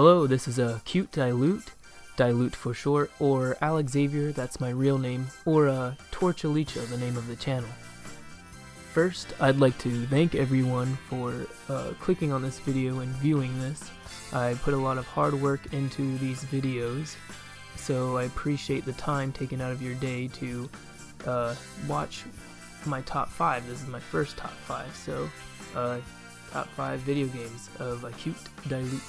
Hello, this is Acute-Dilute, Dilute for short, or Alex Xavier, that's my real name, or Torchalicha, the name of the channel. First, I'd like to thank everyone for clicking on this video and viewing this. I put a lot of hard work into these videos, so I appreciate the time taken out of your day to watch my top 5. This is my first top 5, so top 5 video games of Acute-Dilute.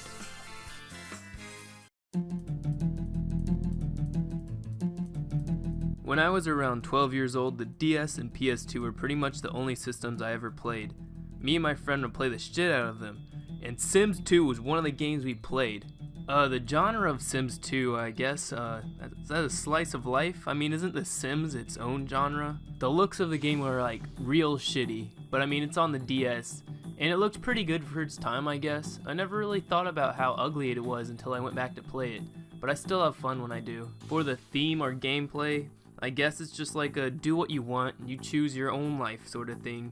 When I was around 12 years old, the DS and PS2 were pretty much the only systems I ever played. Me and my friend would play the shit out of them, and Sims 2 was one of the games we played. The genre of Sims 2, I guess, is that a slice of life? I mean, isn't The Sims its own genre? The looks of the game were like real shitty, but I mean, it's on the DS, and it looked pretty good for its time, I guess. I never really thought about how ugly it was until I went back to play it, but I still have fun when I do. For the theme or gameplay, I guess it's just like a do what you want, you choose your own life sort of thing.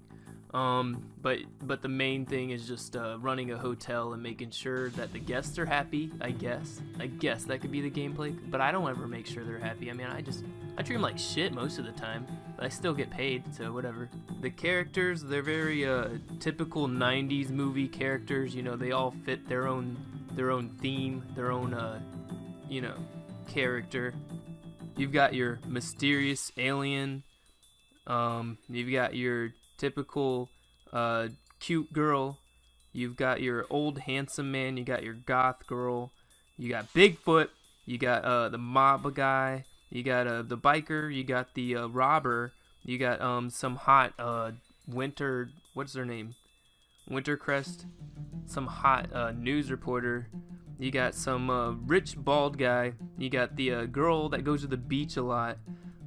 But the main thing is just running a hotel and making sure that the guests are happy. I guess that could be the gameplay, but I don't ever make sure they're happy. I mean, I treat them like shit most of the time, but I still get paid, so whatever. The characters, they're very typical 90s movie characters. You know, they all fit their own theme, their own character. You've got your mysterious alien, you've got your typical cute girl, you've got your old handsome man, you got your goth girl, you got Bigfoot, you got the mob guy, you got the biker, you got the robber, you got some hot what's her name? Wintercrest, some hot news reporter. You got some rich bald guy. You got the girl that goes to the beach a lot.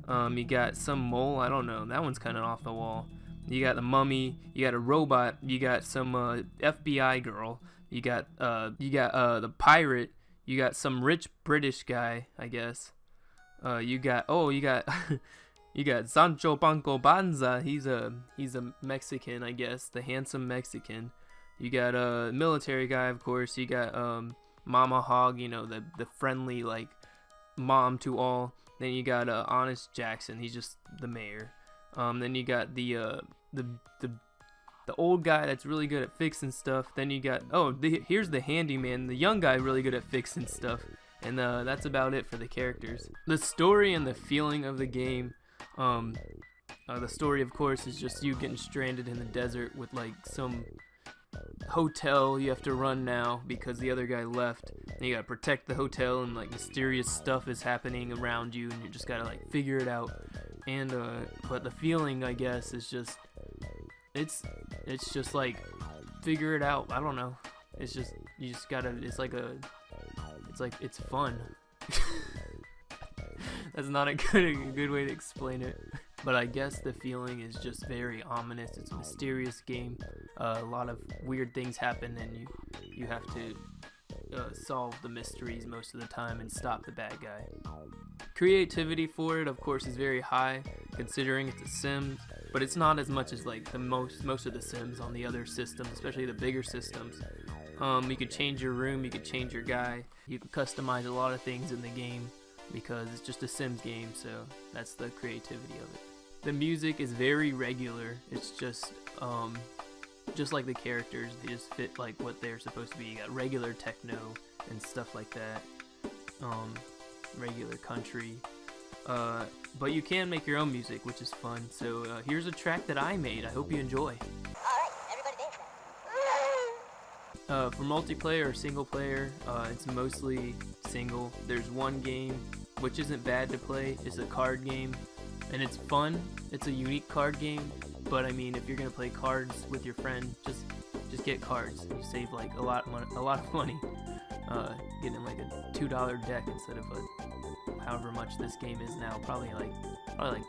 You got some mole. I don't know. That one's kind of off the wall. You got the mummy. You got a robot. You got some FBI girl. You got the pirate. You got some rich British guy, I guess. You got you got Sancho Panco Banza. He's a Mexican, I guess, the handsome Mexican. You got a military guy, of course. You got Mama Hog, you know, the friendly, like, mom to all. Then you got Honest Jackson, he's just the mayor. Then you got the old guy that's really good at fixing stuff. Then you got, here's the handyman, the young guy really good at fixing stuff. And that's about it for the characters. The story and the feeling of the game, the story, of course, is just you getting stranded in the desert with, like, some hotel you have to run now because the other guy left, and you gotta protect the hotel, and like mysterious stuff is happening around you, and you just gotta like figure it out. And but the feeling, I guess, is just it's just like figure it out. I don't know, it's just you just gotta, it's fun. That's not a good way to explain it. But I guess the feeling is just very ominous. It's a mysterious game. A lot of weird things happen, and you have to solve the mysteries most of the time and stop the bad guy. Creativity for it, of course, is very high, considering it's a Sims, but it's not as much as like the most of the Sims on the other systems, especially the bigger systems. You could change your room, you could change your guy, you could customize a lot of things in the game, because it's just a Sims game, so that's the creativity of it. The music is very regular. It's just like the characters, they just fit like what they're supposed to be. You got regular techno and stuff like that, regular country, but you can make your own music, which is fun. So here's a track that I made. I hope you enjoy. For multiplayer or single player, it's mostly single. There's one game which isn't bad to play. It's a card game, and it's fun. It's a unique card game, but I mean, if you're gonna play cards with your friend, just get cards. You save like a lot of money, getting like a $2 deck instead of however much this game is now, probably like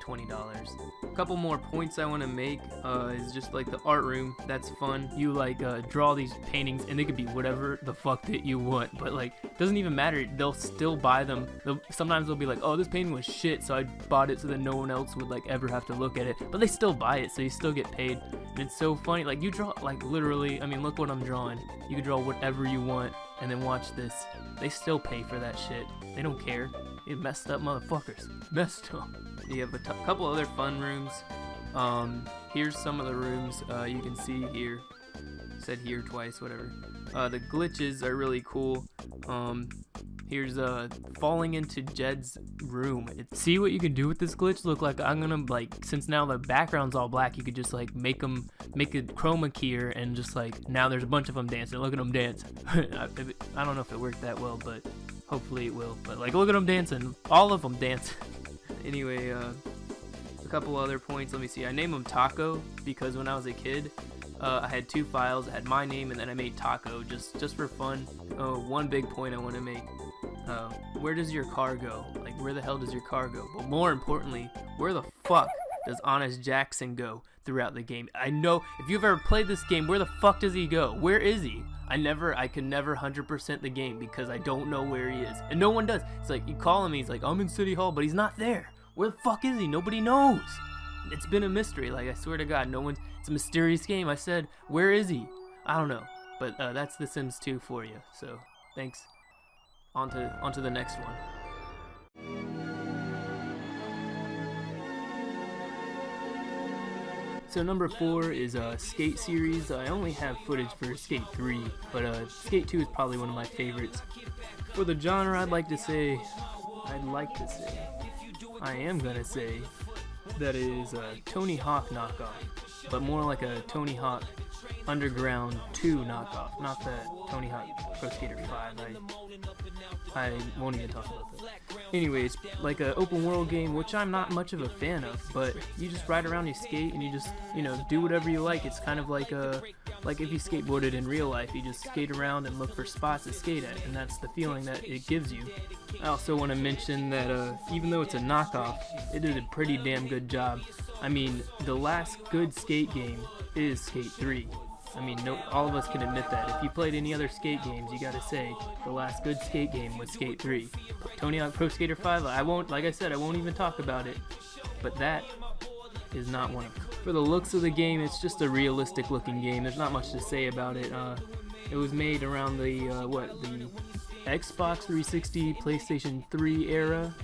$20. A couple more points I want to make is just like the art room. That's fun. You like draw these paintings, and they could be whatever the fuck that you want, but like it doesn't even matter. They'll still buy them. Sometimes they'll be like, oh, this painting was shit, so I bought it so that no one else would like ever have to look at it, but they still buy it, so you still get paid. And it's so funny. Like, you draw, like, literally, I mean, look what I'm drawing. You can draw whatever you want, and then watch this. They still pay for that shit. They don't care. You messed up motherfuckers. Messed up. You have a couple other fun rooms. Here's some of the rooms you can see here. Said here twice, whatever. The glitches are really cool. Here's falling into Jed's room. See what you can do with this glitch? Look, like I'm gonna since now the background's all black, you could just like make a chroma key and just like now there's a bunch of them dancing. Look at them dance. I don't know if it worked that well, but hopefully it will. But like, look at them dancing. All of them dance. Anyway, a couple other points. Let me see. I named him Taco because when I was a kid, I had 2 files. I had my name and then I made Taco just for fun. One big point I want to make. Where does your car go? Like, where the hell does your car go? But more importantly, where the fuck does Honest Jackson go throughout the game? I know if you've ever played this game, where the fuck does he go? Where is he? I could never 100% the game because I don't know where he is. And no one does. It's like, you call him, he's like, I'm in City Hall, but he's not there. Where the fuck is he? Nobody knows. It's been a mystery. Like, I swear to God, it's a mysterious game. I said, where is he? I don't know. But that's The Sims 2 for you. So, thanks. On to the next one. So number 4 is Skate series. I only have footage for Skate 3, but Skate 2 is probably one of my favorites. For the genre, I am gonna say that it is a Tony Hawk knockoff, but more like a Tony Hawk Underground 2 knockoff, not the Tony Hawk Pro Skater 5. I won't even talk about that. Anyway, it's like an open world game, which I'm not much of a fan of, but you just ride around, you skate, and you just, do whatever you like. It's kind of like if you skateboarded in real life, you just skate around and look for spots to skate at, and that's the feeling that it gives you. I also want to mention that even though it's a knockoff, it did a pretty damn good job. I mean, the last good skate game is Skate 3. I mean, all of us can admit that. If you played any other skate games, you gotta say the last good skate game was Skate 3. Tony Hawk Pro Skater 5, like I said, I won't even talk about it. But that is not one of them. For the looks of the game, it's just a realistic looking game. There's not much to say about it. It was made around the Xbox 360, PlayStation 3 era.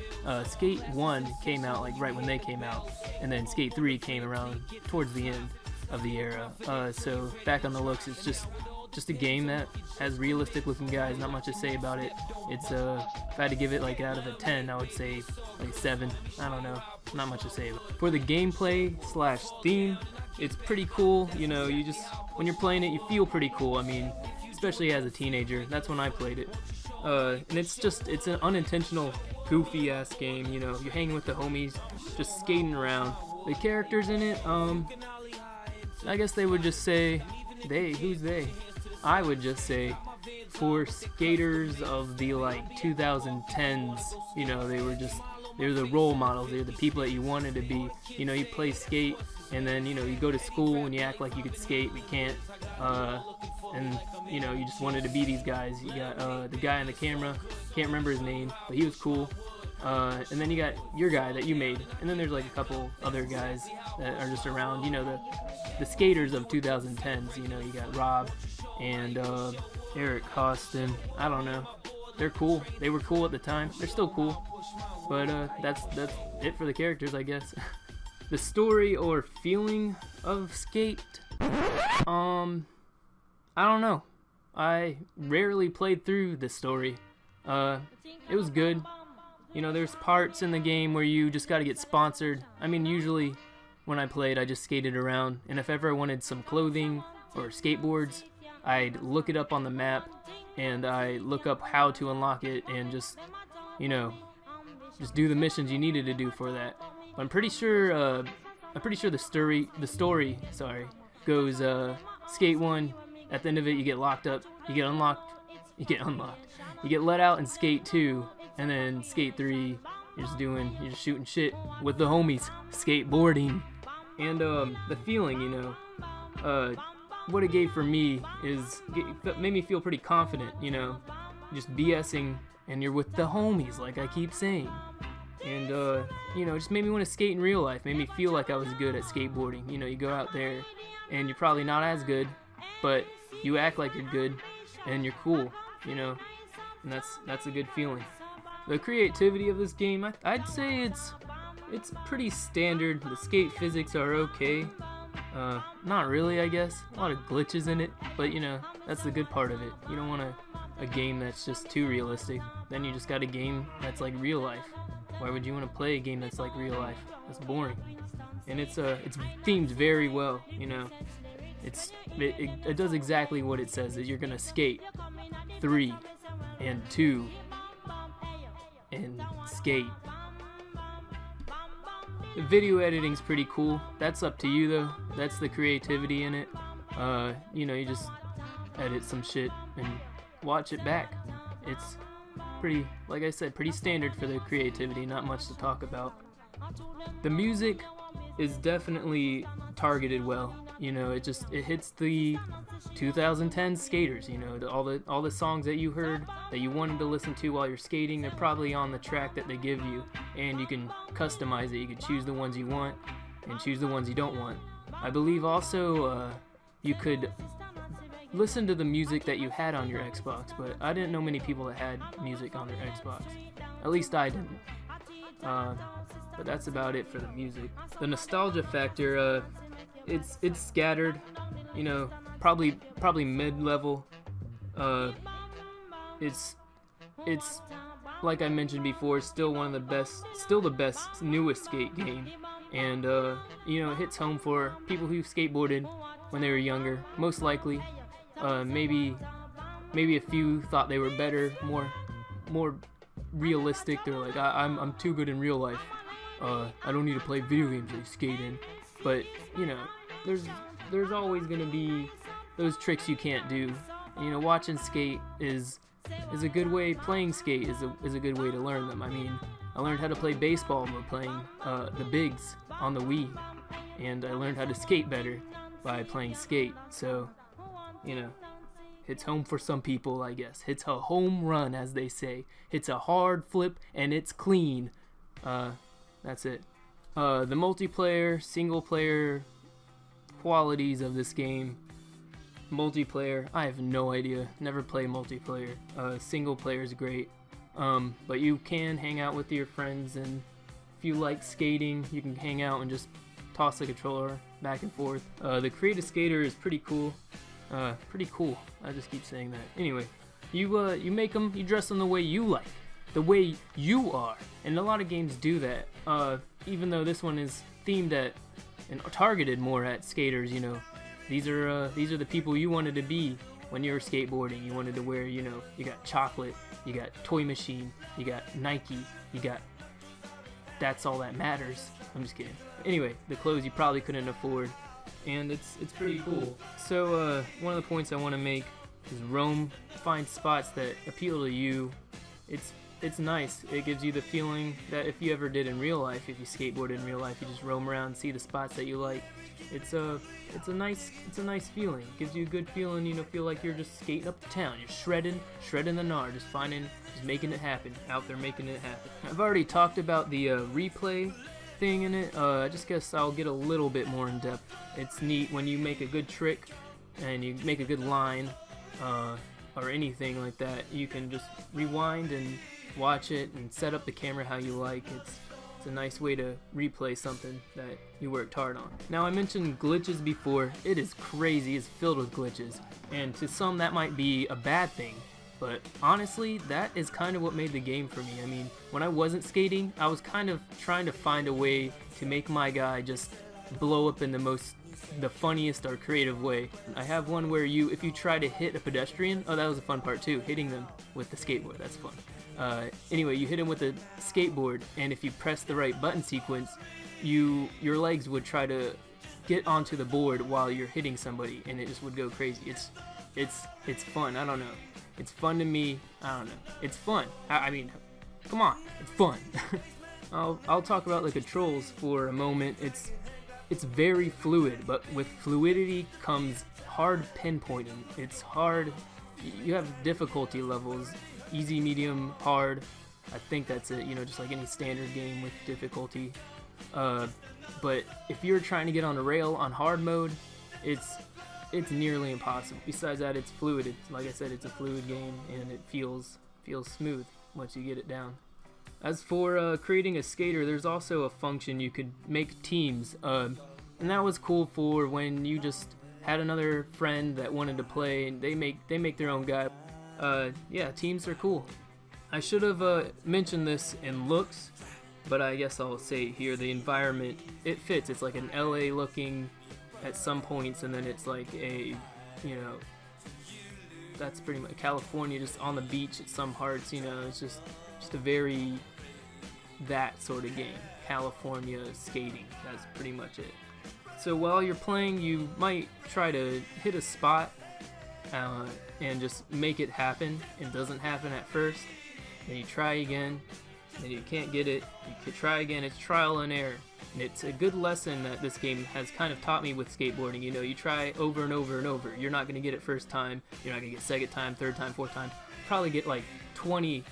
Skate 1 came out like right when they came out, and then Skate 3 came around towards the end of the era. So back on the looks, it's just a game that has realistic looking guys. Not much to say about it. It's if I had to give it like out of a 10, I would say like 7. I don't know. Not much to say about it. For the gameplay / theme, it's pretty cool. You just when you're playing it, you feel pretty cool. I mean, especially as a teenager. That's when I played it. And it's an unintentional, goofy ass game. You're hanging with the homies, just skating around. The characters in it, I guess they would just say, who's they? I would just say, for skaters of the 2010s, they were the role models. They were the people that you wanted to be. You play skate, and then you go to school and you act like you could skate, but you can't. And you just wanted to be these guys. You got the guy on the camera, can't remember his name, but he was cool. And then you got your guy that you made, and then there's like a couple other guys that are just around, the skaters of 2010s. You got Rob and Eric Costin. I don't know, they're cool. They were cool at the time, they're still cool, but that's it for the characters, I guess. The story or feeling of Skate, I don't know. I rarely played through the story. It was good. There's parts in the game where you just gotta get sponsored. I mean, usually when I played, I just skated around, and if ever I wanted some clothing or skateboards, I'd look it up on the map, and I look up how to unlock it, and just do the missions you needed to do for that. But I'm pretty sure the story goes Skate 1. At the end of it, you get locked up, you get let out in Skate 2, and then Skate 3, you're just shooting shit with the homies, skateboarding. And the feeling, what it gave for me is, it made me feel pretty confident, just BSing, and you're with the homies, like I keep saying. And, it just made me want to skate in real life, made me feel like I was good at skateboarding. You go out there, and you're probably not as good, but you act like you're good, and you're cool. you know, and that's a good feeling. The creativity of this game, I'd say it's pretty standard. The skate physics are okay. Not really, I guess. A lot of glitches in it, but you know, that's the good part of it. You don't want a game that's just too realistic. Then you just got a game that's like real life. Why would you want to play a game that's like real life? That's boring. And it's themed very well, you know. It does exactly what it says. That you're gonna skate 3 and 2 and skate. The video editing's pretty cool. That's up to you though. That's the creativity in it. You know, you just edit some shit and watch it back. It's pretty, like I said, pretty standard for the creativity. Not much to talk about. The music is definitely targeted well. You know, it hits the 2010 skaters. You know, all the songs that you heard that you wanted to listen to while you're skating, they're probably on the track that they give you, and you can customize it. You can choose the ones you want and choose the ones you don't want. I believe also you could listen to the music that you had on your Xbox, but I didn't know many people that had music on their Xbox. At least I didn't. But that's about it for the music. The nostalgia factor, it's scattered, you know, probably mid-level. It's like I mentioned before, still the best newest skate game, and you know, it hits home for people who skateboarded when they were younger, most likely. Maybe a few thought they were better, more realistic. They're like, I'm too good in real life. I don't need to play video games like skating. But you know, there's always gonna be those tricks you can't do. You know, watching skate is a good way. Playing skate is a good way to learn them. I mean, I learned how to play baseball by playing the bigs on the Wii, and I learned how to skate better by playing skate. So, you know, hits home for some people, I guess. Hits a home run, as they say. Hits a hard flip, and it's clean. That's it. The multiplayer, single player qualities of this game. Multiplayer, I have no idea. Never play multiplayer. Single player is great. But you can hang out with your friends, and if you like skating, you can hang out and just toss the controller back and forth. The Create a Skater is pretty cool. Pretty cool. I just keep saying that. Anyway, you make them, you dress them the way you like, the way you are, and a lot of games do that. Even though this one is themed at and targeted more at skaters, you know, these are the people you wanted to be when you were skateboarding. You wanted to wear, you know, you got chocolate, you got toy machine, you got Nike, you got That's All That Matters. I'm just kidding. Anyway, the clothes you probably couldn't afford, and it's pretty cool. So one of the points I want to make is roam, find spots that appeal to you. It's nice. It gives you the feeling that if you ever did in real life, if you skateboard in real life, you just roam around, see the spots that you like. It's a nice feeling. It gives you a good feeling, you know, feel like you're just skating up to town. You're shredding the gnar, just making it happen, out there making it happen. I've already talked about the replay thing in it. I just guess I'll get a little bit more in depth. It's neat when you make a good trick and you make a good line, or anything like that. You can just rewind and watch it and set up the camera how you like. It's a nice way to replay something that you worked hard on. Now, I mentioned glitches before. It is crazy. It's filled with glitches, and to some that might be a bad thing, but honestly, that is kind of what made the game for me. I mean, when I wasn't skating, I was kind of trying to find a way to make my guy just blow up in the funniest or creative way. I have one where if you try to hit a pedestrian, oh, that was a fun part too, hitting them with the skateboard. That's fun. Anyway, you hit him with a skateboard, and if you press the right button sequence, your legs would try to get onto the board while you're hitting somebody, and it just would go crazy. It's fun. I don't know. It's fun to me. I don't know. It's fun. I mean, come on. It's fun. I'll talk about the controls for a moment. It's very fluid, but with fluidity comes hard pinpointing. It's hard. You have difficulty levels. Easy, medium, hard. I think that's it, you know, just like any standard game with difficulty. But if you're trying to get on a rail on hard mode, it's it's nearly impossible. Besides that, it's fluid. It's, like I said, it's a fluid game, and it feels smooth once you get it down. As for creating a skater, there's also a function you could make teams, and that was cool for when you just had another friend that wanted to play, and they make their own guy. Yeah, teams are cool. I should have mentioned this in looks, but I guess I'll say it here. The environment, it fits. It's like an LA looking at some points, and then it's like a, you know, that's pretty much California, just on the beach at some parts. You know, it's just a very that sort of game. California skating, that's pretty much it. So while you're playing, you might try to hit a spot and just make it happen. It doesn't happen at first, then you try again, then you can't get it, you can try again. It's trial and error, and it's a good lesson that this game has kind of taught me with skateboarding. You know, you try over and over and over. You're not going to get it first time, you're not going to get second time, third time, fourth time. Probably get like 20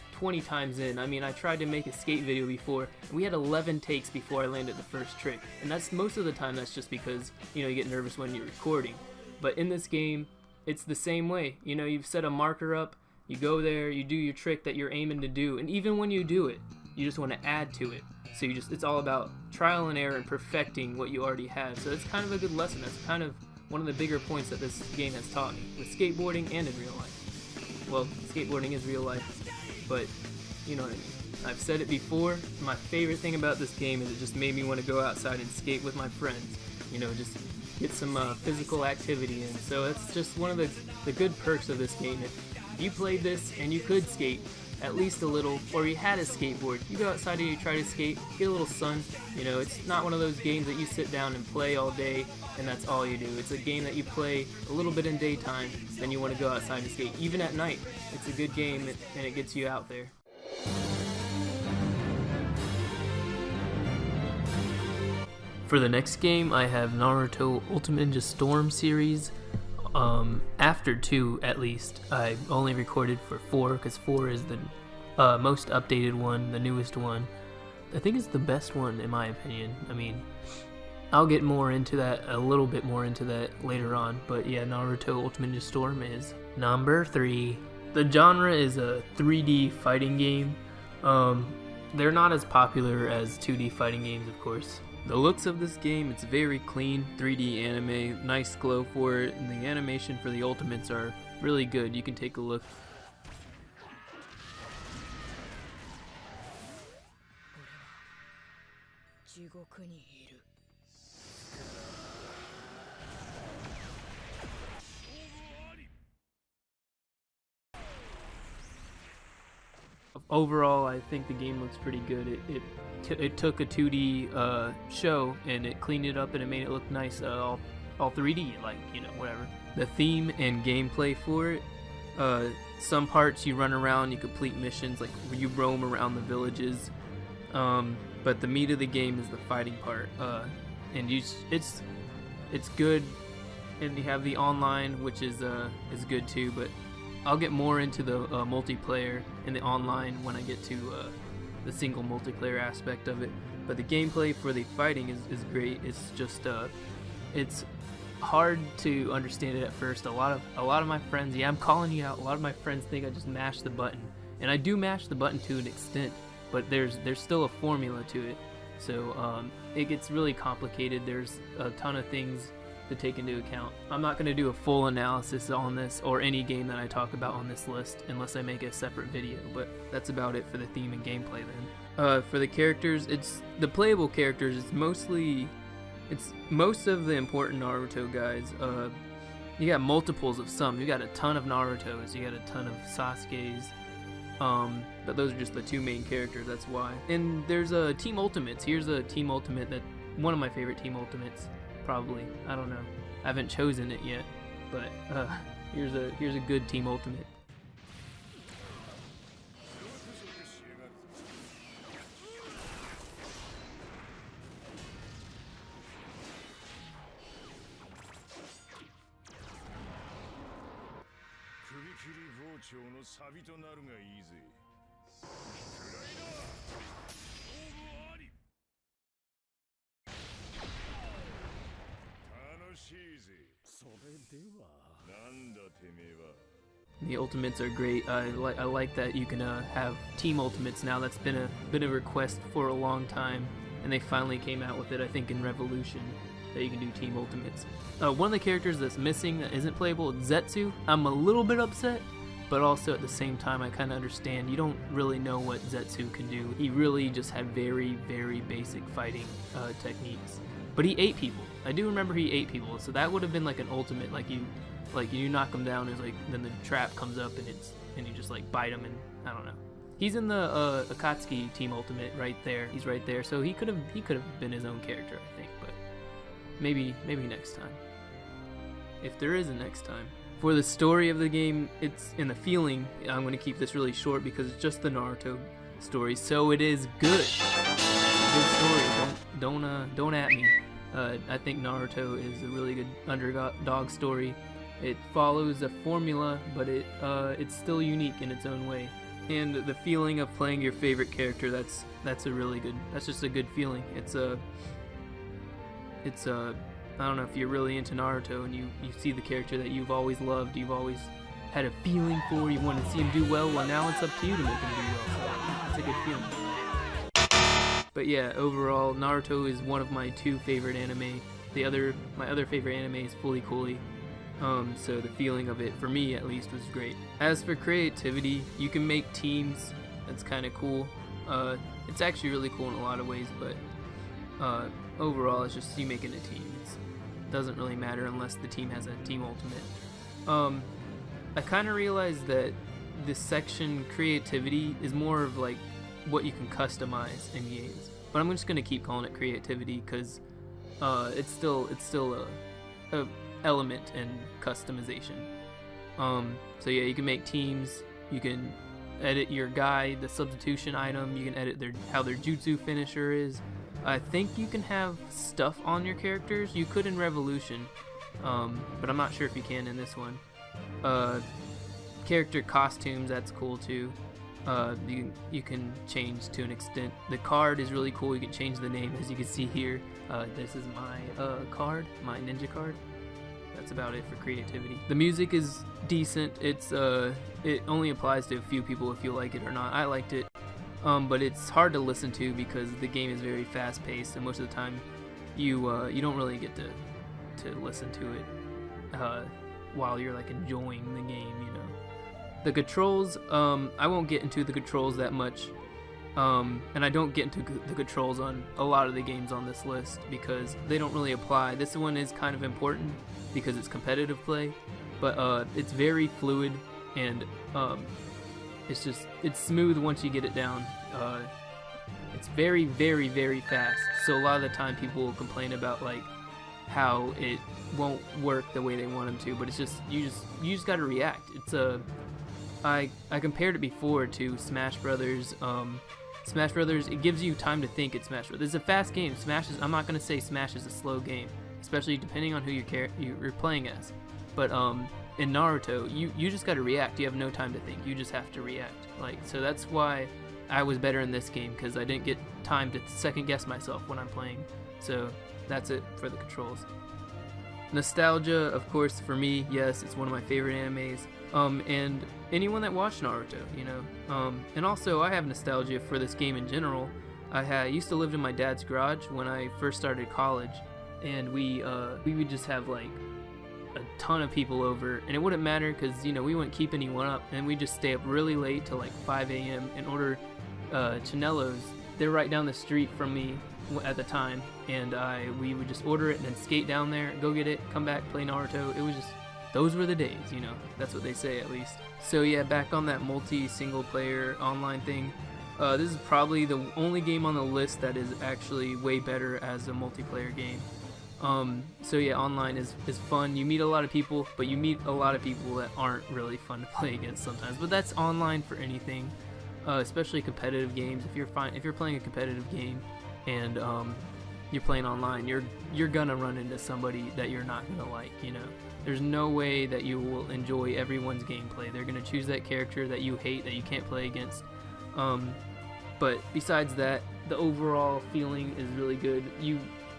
times in. I mean, I tried to make a skate video before, and we had 11 takes before I landed the first trick. And that's most of the time, that's just because, you know, you get nervous when you're recording. But in this game, it's the same way. You know, you've set a marker up, you go there, you do your trick that you're aiming to do, and even when you do it, you just want to add to it. So it's all about trial and error and perfecting what you already have. So it's kind of a good lesson. That's kind of one of the bigger points that this game has taught me, with skateboarding and in real life. Well, skateboarding is real life, but you know what I mean. I've said it before, my favorite thing about this game is it just made me want to go outside and skate with my friends. You know, just get some physical activity in. So it's just one of the good perks of this game. If you played this and you could skate at least a little, or you had a skateboard, you go outside and you try to skate, get a little sun. You know, it's not one of those games that you sit down and play all day and that's all you do. It's a game that you play a little bit in daytime, then you want to go outside and skate. Even at night, it's a good game and it gets you out there. For the next game, I have Naruto Ultimate Ninja Storm series. After 2, at least. I only recorded for 4, because 4 is the most updated one, the newest one. I think it's the best one, in my opinion. I mean, I'll get more into that, a little bit more into that later on, but yeah, Naruto Ultimate Ninja Storm is number 3. The genre is a 3D fighting game. They're not as popular as 2D fighting games, of course. The looks of this game, it's very clean, 3D anime, nice glow for it, and the animation for the ultimates are really good. You can take a look. Overall, I think the game looks pretty good. It took a 2D show and it cleaned it up and it made it look nice, all 3D, like, you know, whatever. The theme and gameplay for it, some parts you run around, you complete missions, like you roam around the villages, but the meat of the game is the fighting part, and it's good, and you have the online, which is good too, but I'll get more into the multiplayer and the online when I get to the single multiplayer aspect of it. But the gameplay for the fighting is great. It's just it's hard to understand it at first. A lot of my friends, yeah, I'm calling you out. A lot of my friends think I just mash the button, and I do mash the button to an extent, but there's still a formula to it. So it gets really complicated. There's a ton of things to take into account. I'm not going to do a full analysis on this or any game that I talk about on this list unless I make a separate video, but that's about it for the theme and gameplay then. For the characters, it's the playable characters, it's most of the important Naruto guys. You got multiples of some. You got a ton of Narutos, you got a ton of Sasuke's, but those are just the 2 main characters, that's why. And there's a Team Ultimates. Here's a Team Ultimate, that one of my favorite Team Ultimates. Probably. I don't know. I haven't chosen it yet, but here's a good Team Ultimate. The ultimates are great. I like that you can have team ultimates now. That's been a request for a long time, and they finally came out with it. I think in Revolution that you can do team ultimates. One of the characters that's missing that isn't playable is Zetsu. I'm a little bit upset, but also at the same time I kind of understand. You don't really know what Zetsu can do. He really just had very, very basic fighting techniques. But he ate people. I do remember he ate people, so that would have been like an ultimate, like you knock him down, is like then the trap comes up and you just like bite him, and I don't know. He's in the Akatsuki team ultimate right there. He's right there, so he could have been his own character, I think, but maybe next time, if there is a next time. For the story of the game, it's in the feeling. I'm going to keep this really short because it's just the Naruto story, so it is good. Good story. Don't at me. I think Naruto is a really good underdog story. It follows a formula, but it's still unique in its own way. And the feeling of playing your favorite character, that's just a good feeling. It's I don't know, if you're really into Naruto and you see the character that you've always loved, you've always had a feeling for, you want to see him do well now it's up to you to make him do well. So it's a good feeling. But yeah, overall, Naruto is one of my 2 favorite anime. My other favorite anime is Fully Cooley. So the feeling of it, for me at least, was great. As for creativity, you can make teams. That's kind of cool. It's actually really cool in a lot of ways, but overall, it's just you making a team. It doesn't really matter unless the team has a team ultimate. I kind of realized that this section, creativity, is more of like what you can customize in games. But I'm just gonna keep calling it creativity because it's still a element in customization. So yeah, you can make teams. You can edit your guy, the substitution item. You can edit how their jutsu finisher is. I think you can have stuff on your characters. You could in Revolution, but I'm not sure if you can in this one. Character costumes, that's cool too. You can change to an extent. The card is really cool. You can change the name, as you can see here. This is my card, my ninja card. That's about it for creativity. The music is decent. It only applies to a few people if you like it or not. I liked it. But it's hard to listen to because the game is very fast-paced, and most of the time you don't really get to listen to it while you're like enjoying the game, you know. The controls, I won't get into the controls that much, and I don't get into the controls on a lot of the games on this list because they don't really apply. This one is kind of important because it's competitive play, but it's very fluid, and it's smooth once you get it down. It's very, very, very fast. So a lot of the time people will complain about like how it won't work the way they want them to, but it's just you just got to react. I compared it before to Smash Brothers. Smash Brothers, it gives you time to think in Smash Brothers. It's a fast game. I'm not gonna say Smash is a slow game, especially depending on who you're playing as. But in Naruto, you just gotta react. You have no time to think. You just have to react. So that's why I was better in this game, because I didn't get time to second guess myself when I'm playing. So that's it for the controls. Nostalgia, of course, for me, yes, it's one of my favorite animes. And anyone that watched Naruto, you know. And also, I have nostalgia for this game in general. I used to live in my dad's garage when I first started college, and we would just have like a ton of people over, and it wouldn't matter because, you know, we wouldn't keep anyone up, and we'd just stay up really late till like 5 a.m. and order Chanellos. They're right down the street from me at the time, and we would just order it and then skate down there, go get it, come back, play Naruto. It was just, those were the days, you know. That's what they say, at least. So yeah, back on that single player online thing, this is probably the only game on the list that is actually way better as a multiplayer game. So yeah, online is fun. You meet a lot of people, but you meet a lot of people that aren't really fun to play against sometimes. But that's online for anything, especially competitive games. If you're playing a competitive game and you're playing online, you're gonna run into somebody that you're not gonna like, you know. There's no way that you will enjoy everyone's gameplay. They're gonna choose that character that you hate, that you can't play against. But besides that, the overall feeling is really good.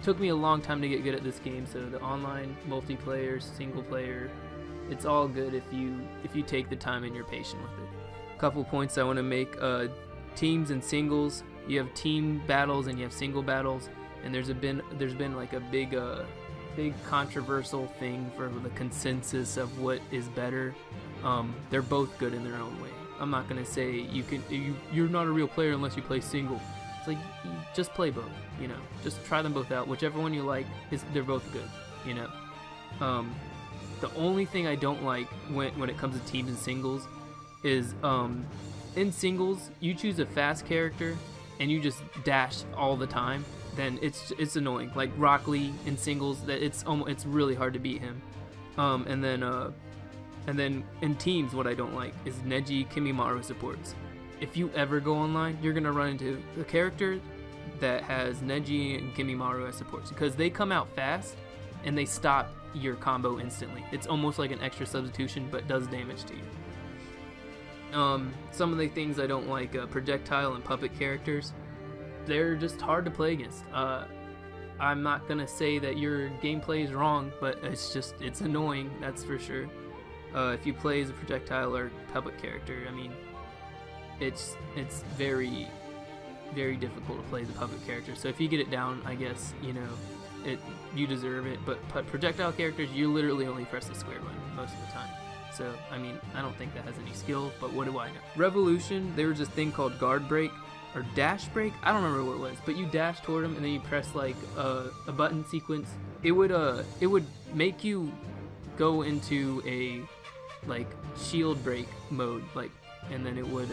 took me a long time to get good at this game, so the online, multiplayer, single player, it's all good if you take the time and you're patient with it. A couple points I want to make: teams and singles. You have team battles and you have single battles, and there's been like a big controversial thing for the consensus of what is better. They're both good in their own way. I'm not gonna say you're not a real player unless you play single. It's like, just play both, you know. Just try them both out. Whichever one you like, they're both good, you know. The only thing I don't like when it comes to teams and singles is in singles you choose a fast character and you just dash all the time. Then it's annoying. Like Rock Lee in singles, that it's really hard to beat him. And then in teams, what I don't like is Neji Kimimaru supports. If you ever go online, you're gonna run into a character that has Neji and Kimimaru as supports, because they come out fast and they stop your combo instantly. It's almost like an extra substitution, but does damage to you. Some of the things I don't like: projectile and puppet characters. They're just hard to play against. I'm not gonna say that your gameplay is wrong, but it's annoying, that's for sure. If you play as a projectile or puppet character, I mean, it's very, very difficult to play as a puppet character. So if you get it down, I guess, you know, you deserve it. But projectile characters, you literally only press the square button most of the time. So I mean, I don't think that has any skill, but what do I know? Revolution, there was this thing called guard break or dash break. I don't remember what it was, but you dash toward them and then you press like a button sequence. It would make you go into a like shield break mode, like, and then it would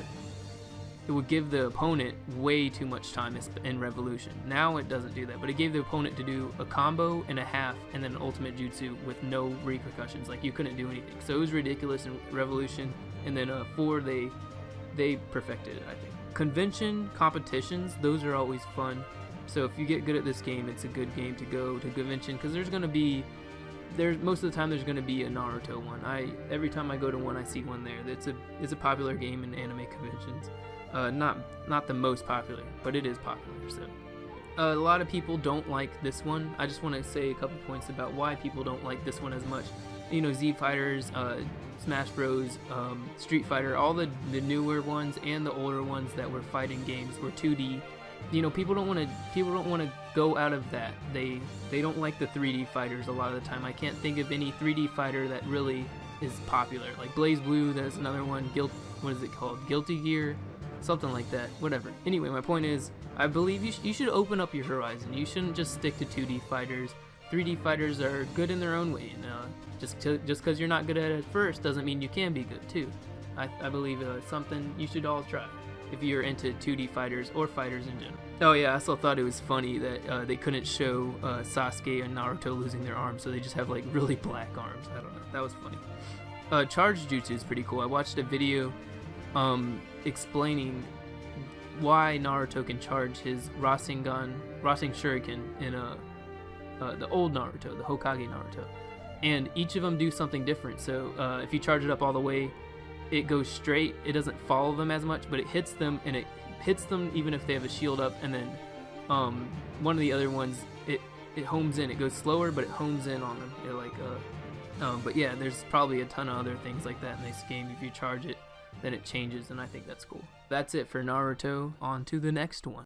give the opponent way too much time in Revolution. Now it doesn't do that, but it gave the opponent to do a combo and a half and then an ultimate jutsu with no repercussions. Like, you couldn't do anything. So it was ridiculous in Revolution, and then 4 they perfected it, I think. Convention competitions, those are always fun. So if you get good at this game, it's a good game to go to convention, because most of the time there's going to be a Naruto one. Every time I go to one, I see one there. It's a popular game in anime conventions. Not the most popular, but it is popular. So a lot of people don't like this one. I just want to say a couple points about why people don't like this one as much. You know, Z Fighters, Smash Bros, Street Fighter, all the newer ones and the older ones that were fighting games were 2D. You know, people don't want to go out of that. They don't like the 3D fighters a lot of the time. I can't think of any 3D fighter that really is popular. Like Blaze Blue, there's another one. What is it called? Guilty Gear, something like that. Whatever. Anyway, my point is, I believe you should open up your horizon. You shouldn't just stick to 2D fighters. 3D fighters are good in their own way, and just because you're not good at it at first doesn't mean you can be good too. I believe something you should all try if you're into 2D fighters or fighters in general. Oh yeah, I also thought it was funny that they couldn't show Sasuke and Naruto losing their arms, so they just have like really black arms. I don't know, that was funny. Charge jutsu is pretty cool. I watched a video explaining why Naruto can charge his Rasengan Shuriken in the old Naruto, the Hokage Naruto, and each of them do something different. So if you charge it up all the way, it goes straight. It doesn't follow them as much, but it hits them, and it hits them even if they have a shield up. And then one of the other ones, it homes in. It goes slower, but it homes in on them. But yeah, there's probably a ton of other things like that in this game. If you charge it, then it changes, and I think that's cool. That's it for Naruto. On to the next one.